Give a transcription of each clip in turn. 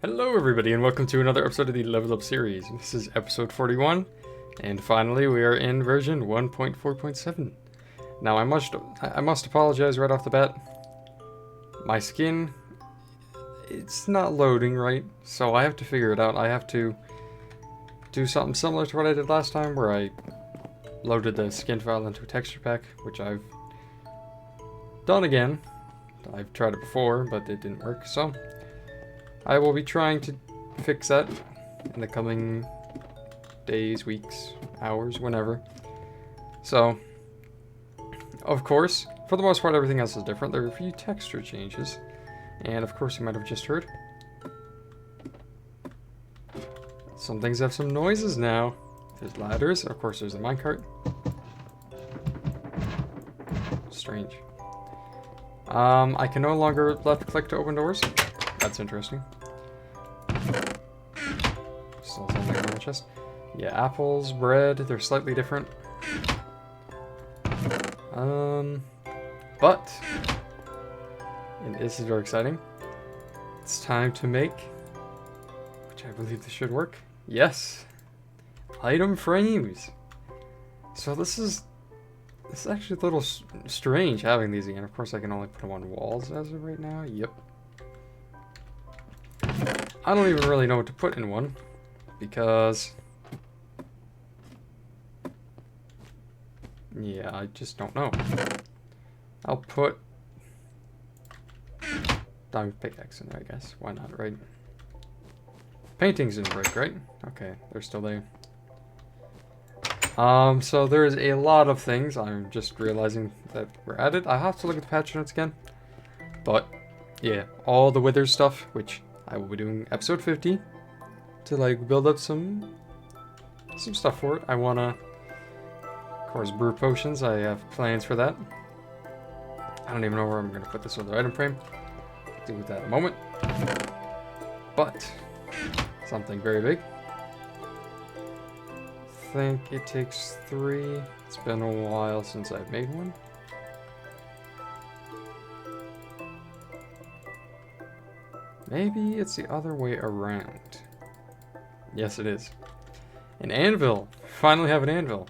Hello everybody and welcome to another episode of the Level Up series. This is episode 41 and finally we are in version 1.4.7. Now I must apologize right off the bat. My skin, it's not loading right, so I have to figure it out. I have to do something similar to what I did last time where I loaded the skin file into a texture pack, which I've done again. I've tried it before but it didn't work, so I will be trying to fix that in the coming days, weeks, hours, whenever. So, of course, for the most part, everything else is different. There are a few texture changes. And of course, you might have just heard, some things have some noises now. There's ladders. Of course, there's a minecart. Strange. I can no longer left click to open doors. That's interesting. Still something on the chest. Yeah, apples, bread, they're slightly different. But, and this is very exciting, it's time to make, which I believe this should work, yes, item frames. So this is actually a little strange having these again. Of course I can only put them on walls as of right now, yep. I don't even really know what to put in one, because yeah, I just don't know. I'll put diamond pickaxe in there, I guess. Why not, right? Paintings didn't break, right? Okay, they're still there. So there's a lot of things. I'm just realizing that we're at it. I have to look at the patch notes again. But, yeah, all the wither stuff, which I will be doing episode 50 to, like, build up some stuff for it. I wanna, of course, brew potions. I have plans for that. I don't even know where I'm gonna put this other item frame. I'll deal with that in a moment. But something very big. I think it takes 3. It's been a while since I've made one. Maybe it's the other way around. Yes, it is. An anvil. Finally have an anvil.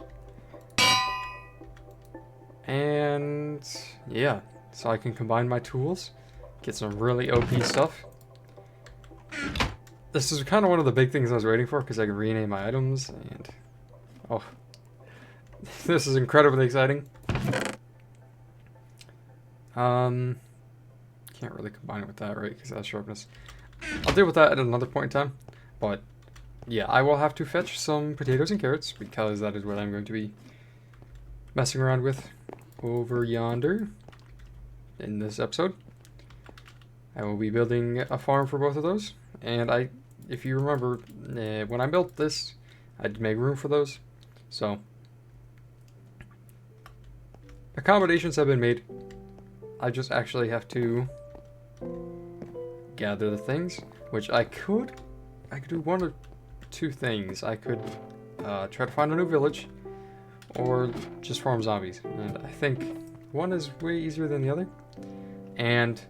And yeah, so I can combine my tools, get some really OP stuff. This is kind of one of the big things I was waiting for, because I can rename my items, and oh, this is incredibly exciting. Can't really combine it with that, right, because that's sharpness. I'll deal with that at another point in time, but yeah, I will have to fetch some potatoes and carrots, because that is what I'm going to be messing around with over yonder in this episode. I will be building a farm for both of those, and if you remember, when I built this, I had to make room for those, so accommodations have been made. I just actually have to gather the things, which I could do one or two things. I could try to find a new village, or just farm zombies, and I think one is way easier than the other. And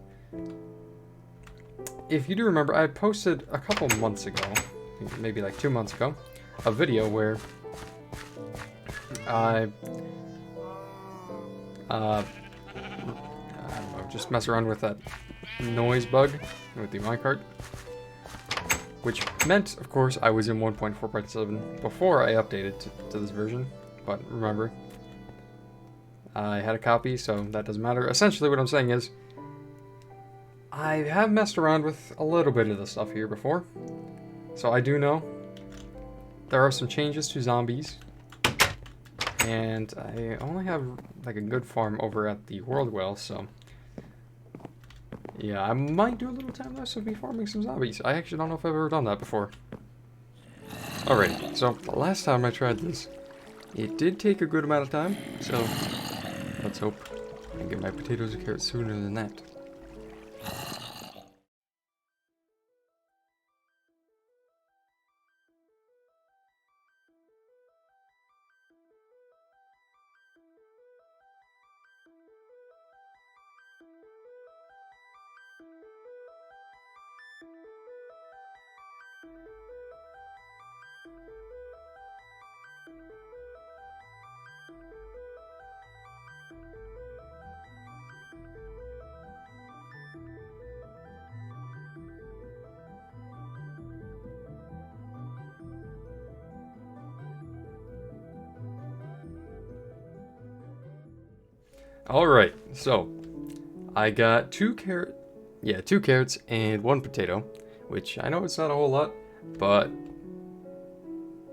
if you do remember, I posted a couple months ago, maybe like 2 months ago, a video where I don't know, just mess around with that noise bug with the minecart, which meant, of course, I was in 1.4.7 before I updated to this version. But remember, I had a copy, so that doesn't matter. Essentially, what I'm saying is, I have messed around with a little bit of the stuff here before, so I do know there are some changes to zombies, and I only have like a good farm over at the World Well, so yeah, I might do a little time lapse of me farming some zombies. I actually don't know if I've ever done that before. Alright, so the last time I tried this, it did take a good amount of time, so let's hope I can get my potatoes and carrots sooner than that. Alright, so I got two carrots and one potato, which I know it's not a whole lot, but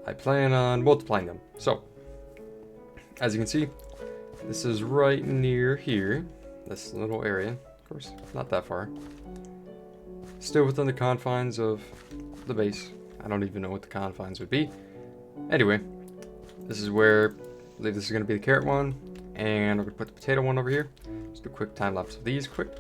I plan on multiplying them. So, as you can see, this is right near here, this little area. Of course, not that far. Still within the confines of the base. I don't even know what the confines would be. Anyway, this is where I believe this is going to be the carrot one, and we're going to put the potato one over here. Just do a quick time lapse of these quick.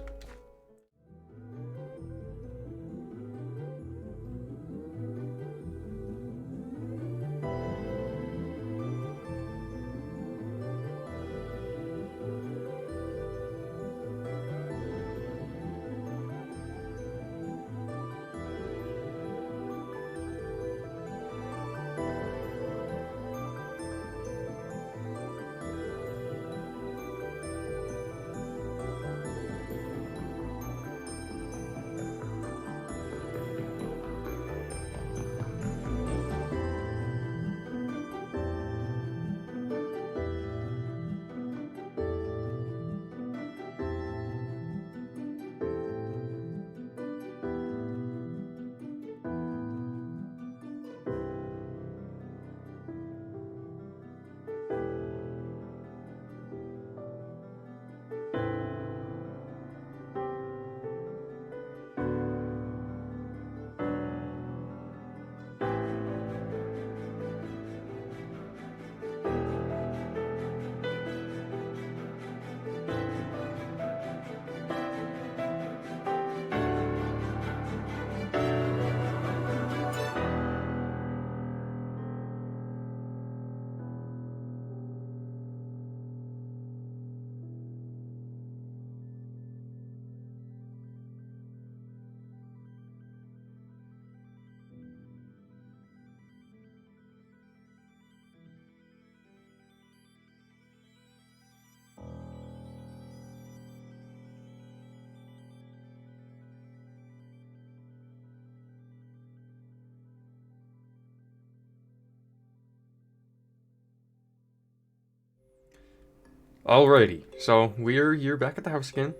Alrighty, so we're back at the house again,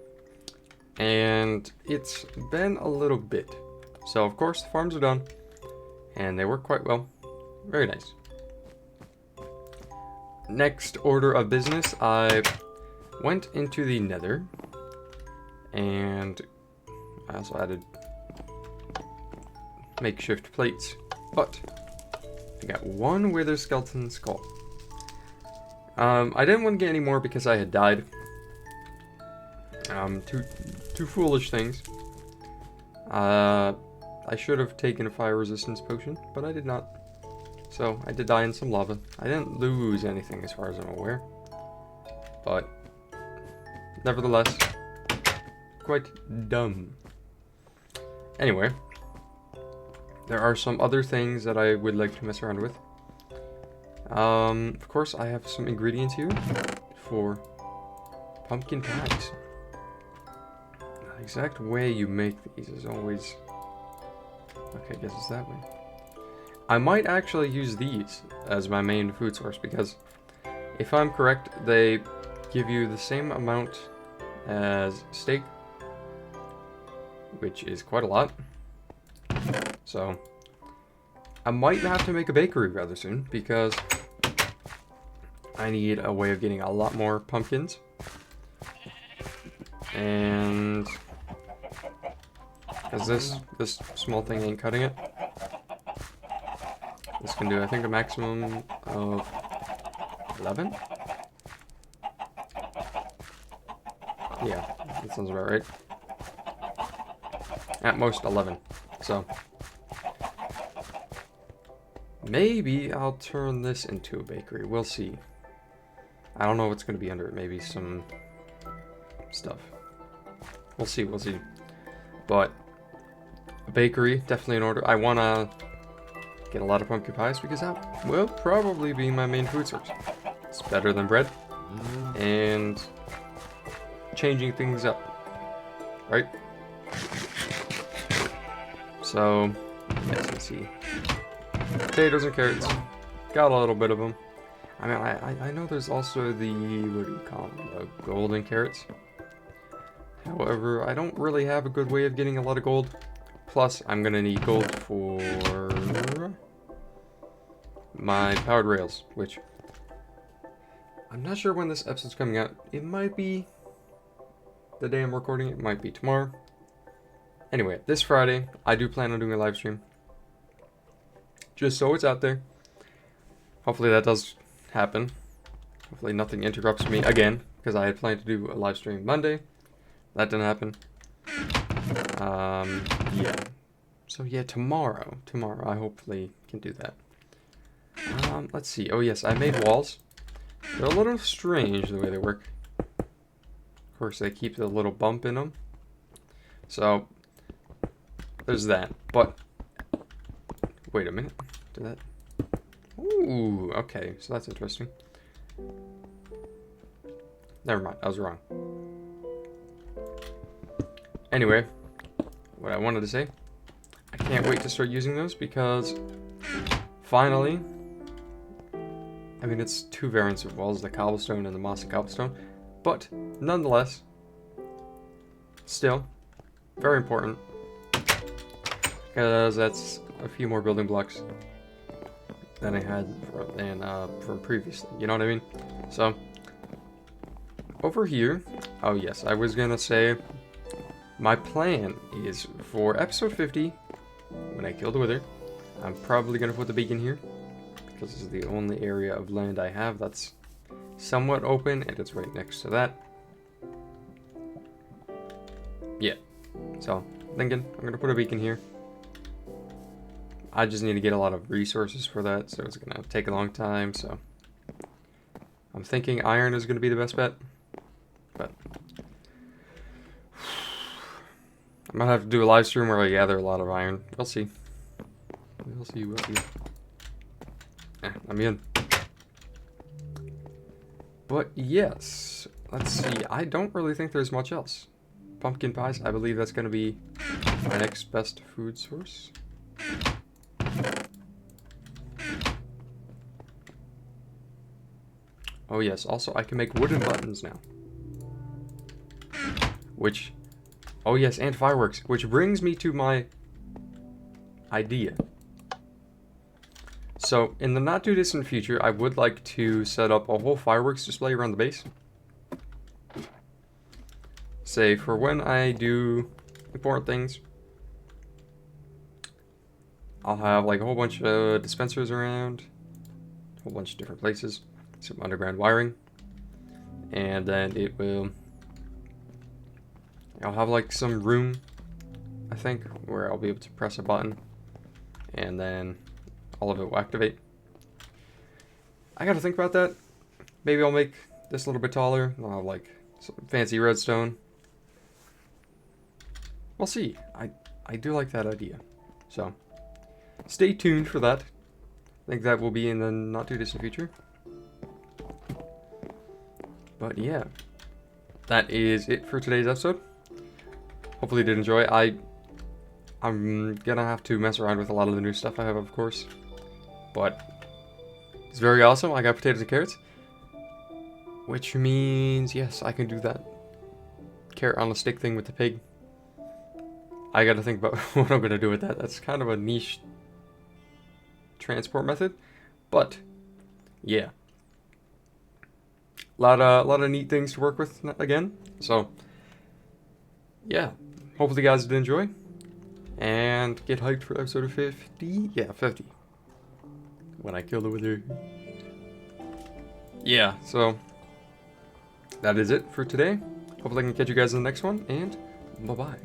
and it's been a little bit. So of course the farms are done, and they work quite well. Very nice. Next order of business, I went into the Nether, and I also added makeshift plates, but I got one wither skeleton skull. I didn't want to get any more because I had died. Two foolish things. I should have taken a fire resistance potion, but I did not. So I did die in some lava. I didn't lose anything as far as I'm aware. But nevertheless, quite dumb. Anyway, there are some other things that I would like to mess around with. Of course, I have some ingredients here for pumpkin pies. The exact way you make these is always... Okay, I guess it's that way. I might actually use these as my main food source because, if I'm correct, they give you the same amount as steak, which is quite a lot. So, I might have to make a bakery rather soon because I need a way of getting a lot more pumpkins. And because this small thing ain't cutting it. This can do, I think, a maximum of 11? Yeah, that sounds about right. At most 11. So maybe I'll turn this into a bakery. We'll see. I don't know what's going to be under it. Maybe some stuff. We'll see, we'll see. But a bakery, definitely in order. I want to get a lot of pumpkin pies because that will probably be my main food source. It's better than bread. And changing things up. Right? So, yes, let's see. Potatoes and carrots. Got a little bit of them. I mean, I know there's also the, what do you call them, the golden carrots. However, I don't really have a good way of getting a lot of gold. Plus, I'm gonna need gold for my powered rails, which I'm not sure when this episode's coming out. It might be the day I'm recording it, might be tomorrow. Anyway, this Friday, I do plan on doing a live stream. Just so it's out there. Hopefully that does happen. Hopefully nothing interrupts me again, because I had planned to do a live stream Monday. That didn't happen. Yeah. So yeah, tomorrow I hopefully can do that. Let's see. Oh yes, I made walls. They're a little strange the way they work. Of course, they keep the little bump in them. So there's that. But wait a minute. Did that? Ooh, okay. So that's interesting. Never mind. I was wrong. Anyway, what I wanted to say, I can't wait to start using those because finally, I mean, it's two variants of walls, the cobblestone and the mossy cobblestone, but nonetheless, still very important because that's a few more building blocks than I had for previously, you know what I mean? So, over here, oh yes, I was gonna say, my plan is for episode 50, when I kill the wither, I'm probably going to put the beacon here, because this is the only area of land I have that's somewhat open, and it's right next to that. Yeah, so thinking I'm going to put a beacon here. I just need to get a lot of resources for that, so it's going to take a long time, so I'm thinking iron is going to be the best bet, but I might have to do a live stream where I gather a lot of iron. We'll see. We'll see. We'll see. I'm in. But yes, let's see. I don't really think there's much else. Pumpkin pies, I believe that's going to be my next best food source. Oh yes, also I can make wooden buttons now. Which... oh yes, and fireworks, which brings me to my idea. So, in the not too distant future, I would like to set up a whole fireworks display around the base. Say, for when I do important things, I'll have like a whole bunch of dispensers around, a whole bunch of different places, some underground wiring, and then it will... I'll have like some room, I think, where I'll be able to press a button and then all of it will activate. I gotta think about that. Maybe I'll make this a little bit taller. I'll have like some fancy redstone. We'll see. I do like that idea. So, stay tuned for that. I think that will be in the not too distant future. But yeah, that is it for today's episode. Hopefully you did enjoy. I'm gonna have to mess around with a lot of the new stuff I have, of course. But it's very awesome. I got potatoes and carrots. Which means, yes, I can do that carrot on a stick thing with the pig. I gotta think about what I'm gonna do with that. That's kind of a niche transport method. But, yeah. Lot of neat things to work with again. So, yeah. Hopefully you guys did enjoy. And get hyped for episode 50. Yeah, 50. When I kill the wither. Yeah, so that is it for today. Hopefully I can catch you guys in the next one. And bye-bye.